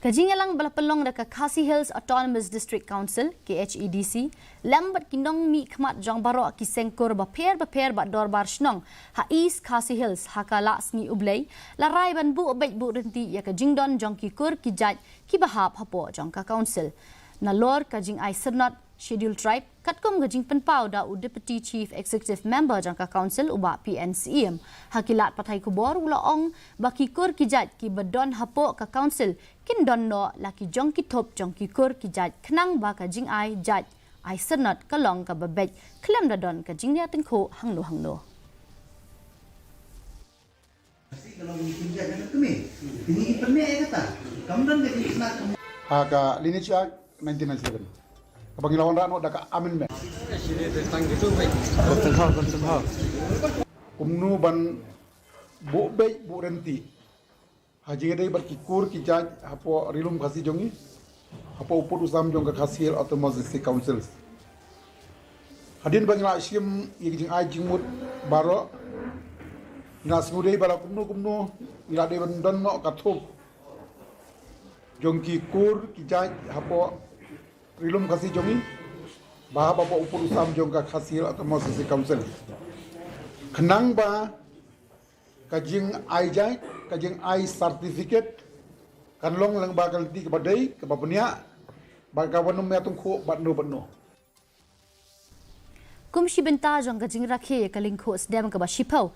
Kajingalang balapelong deka KHASI Hills Autonomous District Council KHADC lambat kinong mi khmat jong baro ki sengkor ba per dorbar shnong ha East KHASI Hills hakala sni ublei la rai ban bu bet bu renti ya ka Jingdon jong ki kur ki Jait ki bahap hapo jong ka council na lor ka jing ai sernot scheduled tribe katkom ga jing penpau da u deputy chief executive member jong ka council uba PNCM hakilat pathai kubor ula ong baki kur ki Jait ki badon hapo ka council kin don no laki jong ki Thup jong ki kur ki Jait khnang ba ka jing ai Jait ai sernot ka long ka babet klem da don ka jing ya tin kho hangno kalau bikin dia jangan kami ini Pynmih kata kemudian dia kena ka lineage act 1997 kapag ilawan rano da ka amendment kumnu ban bu be bu renti haji dei bar ki kur ki Jait hapo rilum khasi jongi hapo upur usam jong ka KHASI Autonomous District Council hadin bangla sim yiging ai jingmut baro nas ngudei bala kumnu ila de ban don no ka Thup jong ki kur ki Jait hapo rilum khasi jongi bahaba ba upur usam jong ka KHASI Autonomous District Council khnang ba kajing ai Jait kajing ai certificate kanlong lang bakal di kabadai kabapnya bagawanum ya tungko batno kumshi benta jong ka jing rakhe ka lingkho sdem ka ba shipau